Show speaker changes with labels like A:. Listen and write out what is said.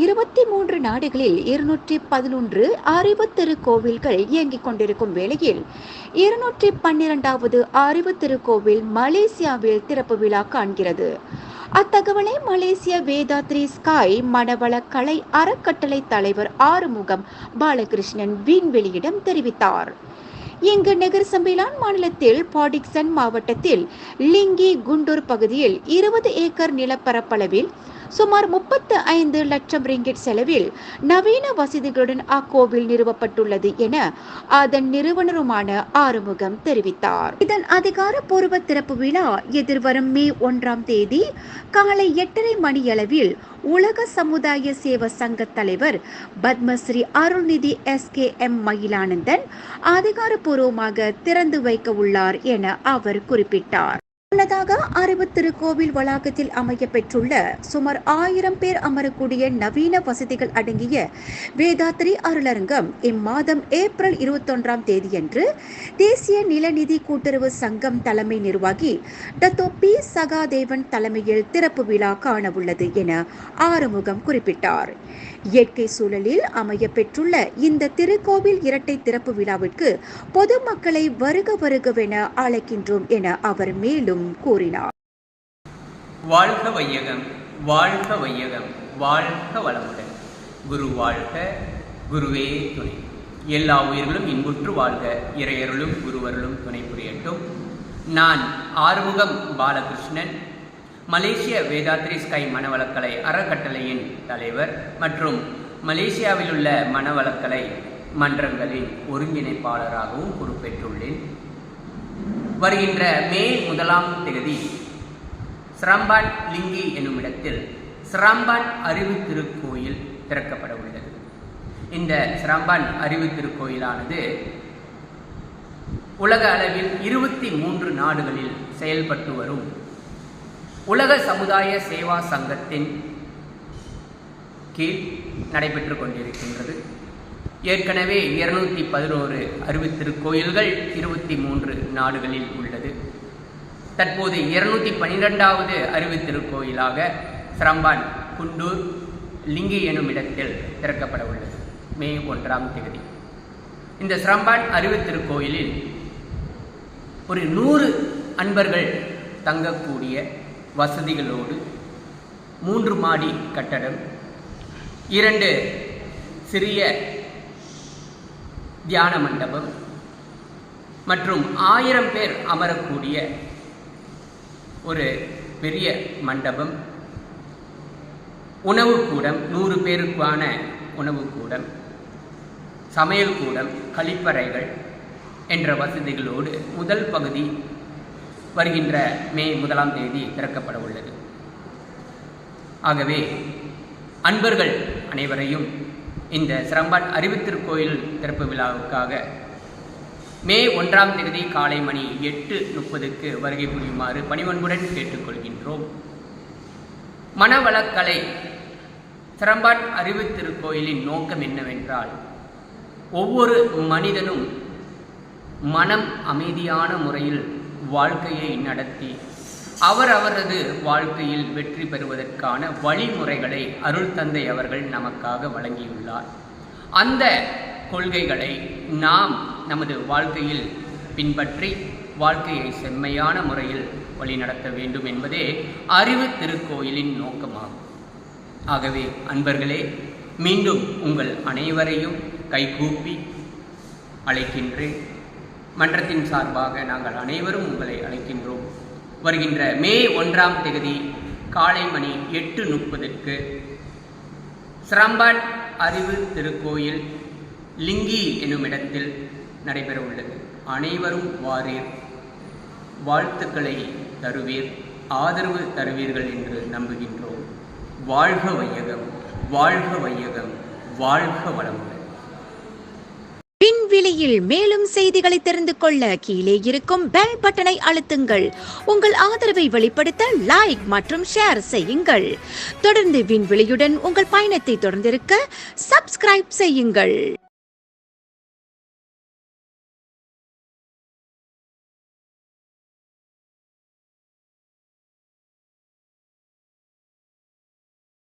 A: 23 நாடுகளில் 211 அறிவு திருக்கோவில்கள் இயங்கிக் கொண்டிருக்கும் வேளையில் 212வது அறிவு திருக்கோவில் மலேசியாவில் திறப்பு விழா காண்கிறது. அத்தகவலை மலேசிய வேதாத்ரி ஸ்காய் மனவள கலை அறக்கட்டளை தலைவர் ஆறுமுகம் பாலகிருஷ்ணன் விண்வெளியிடம் தெரிவித்தார். இங்கு நெகர் சம்பிலான் மாநிலத்தில் பாடிக்சன் மாவட்டத்தில் லிங்கி குண்டூர் பகுதியில் 20 ஏக்கர் நிலப்பரப்பளவில் சுமார் 35 லட்சம் ரிங்கிட் செலவில் நவீன வசதிகளுடன் அக்கோவில் நிறுவப்பட்டுள்ளது என அதன் நிறுவனருமான ஆறுமுகம் தெரிவித்தார். இதன் அதிகாரப்பூர்வ திறப்பு விழா எதிர்வரும் மே 1ஆம் தேதி காலை 8:30 மணியளவில் உலக சமுதாய சேவா சங்க தலைவர் பத்மஸ்ரீ அருள்நிதி SKM மயிலானந்தன் அதிகாரப்பூர்வமாக திறந்து வைக்க உள்ளார் என அவர் குறிப்பிட்டார். முன்னதாக அறிவு திருக்கோவில் வளாகத்தில் அமைய பெற்றுள்ள சுமார் 1000 பேர் அமரக்கூடிய நவீன வசதிகள் அடங்கிய வேதாத்ரி அருளரங்கம் இம்மாதம் ஏப்ரல் 21ஆம் தேதியன்று தேசிய நிலநிதி கூட்டுறவு சங்கம் தலைமை நிர்வாகி டத்தோ பி சகாதேவன் தலைமையில் திறப்பு விழா காணவுள்ளது என ஆறுமுகம் குறிப்பிட்டார். இயற்கை சூழலில் அமைய பெற்றுள்ள இந்த திருக்கோவில் இரட்டை திறப்பு விழாவிற்கு பொதுமக்களை வருக வருகவென அழைக்கின்றோம் என அவர் மேலும் கூறினார்.
B: வாழ்க வையகம், வாழ்க வையகம், வாழ்க வளமுடன். குரு வாழ்க, குருவே துணை. எல்லா உயிர்களும் இன்புற்று வாழ்க, இறையருளும் குருவருளும் துணை புரியட்டும். நான் ஆறுமுகம் பாலகிருஷ்ணன், மலேசிய வேதாத்ரி ஸ்காய் மனவளக்கலை அறக்கட்டளையின் தலைவர் மற்றும் மலேசியாவில் உள்ள மனவளக்கலை மன்றங்களின் ஒருங்கிணைப்பாளராகவும் பொறுப்பேற்றுள்ளேன். வருகின்ற மே 1ஆம் தேதி சிரம்பான் லிங்கி என்னும் இடத்தில் சிரம்பான் அறிவு திருக்கோயில் திறக்கப்பட உள்ளது. இந்த சிரம்பான் அறிவு திருக்கோயிலானது உலக அளவில் 23 நாடுகளில் செயல்பட்டு வரும் உலக சமுதாய சேவா சங்கத்தின் கீழ் நடைபெற்று கொண்டிருக்கின்றது. ஏற்கனவே 211 அறிவு திருக்கோயில்கள் 23 நாடுகளில் உள்ளது. தற்போது 212வது அறிவு திருக்கோயிலாக சிரம்பான் குண்டூர் லிங்கி எனும் இடத்தில் திறக்கப்பட உள்ளது மே 1ஆம் தேதி. இந்த சிரம்பான் அறிவு திருக்கோயிலில் ஒரு 100 அன்பர்கள் தங்கக்கூடிய வசதிகளோடு 3 மாடி கட்டடம், 2 சிறிய தியான மண்டபம் மற்றும் 1000 பேர் அமரக்கூடிய ஒரு பெரிய மண்டபம், உணவு கூடம், 100 பேருக்கான உணவு கூடம், சமையல் கூடம், கழிப்பறைகள் என்ற வசதிகளோடு முதல் பகுதி வருகின்ற மே 1ஆம் தேதி திறக்கப்பட உள்ளது. ஆகவே அன்பர்கள் அனைவரையும் இந்த சிரம்பான் அறிவு திருக்கோயில் திறப்பு விழாவுக்காக மே 1ஆம் தேதி காலை மணி 8:30க்கு வருகை புரியுமாறு பணிவன்புடன் கேட்டுக்கொள்கின்றோம். மனவளக்கலை சிரம்பான் அறிவு திருக்கோயிலின் நோக்கம் என்னவென்றால், ஒவ்வொரு மனிதனும் மனம் அமைதியான முறையில் வாழ்க்கையை நடத்தி அவரது வாழ்க்கையில் வெற்றி பெறுவதற்கான வழிமுறைகளை அருள் தந்தை அவர்கள் நமக்காக வழங்கியுள்ளார். அந்த கொள்கைகளை நாம் நமது வாழ்க்கையில் பின்பற்றி வாழ்க்கையை செம்மையான முறையில் வழிநடத்த வேண்டும் என்பதே அறிவு திருக்கோயிலின் நோக்கமாகும். ஆகவே அன்பர்களே, மீண்டும் உங்கள் அனைவரையும் கைகூப்பி அழைக்கின்றேன். மன்றத்தின் சார்பாக நாங்கள் அனைவரும் உங்களை அழைக்கின்றோம். வருகின்ற மே 1ஆம் தேதி காலை மணி 8:30க்கு சிரம்பான் அறிவு திருக்கோயில் லிங்கி என்னும் இடத்தில் நடைபெற உள்ளது. அனைவரும் வாரீர், வாழ்த்துக்களை தருவீர், ஆதரவு தருவீர்கள் என்று நம்புகின்றோம். வாழ்க வையகம், வாழ்க வையகம், வாழ்க வளமுடன்.
A: விண்வெளியில் மேலும் செய்திகளை தெரிந்து கொள்ள கீழே இருக்கும் பெல் பட்டனை அழுத்துங்கள். உங்கள் ஆதரவை வெளிப்படுத்த லைக் மற்றும் ஷேர் செய்யுங்கள். தொடர்ந்து விண்வெளியுடன் உங்கள் பயணத்தை தொடர்ந்திருக்க சப்ஸ்கிரைப் செய்யுங்கள்.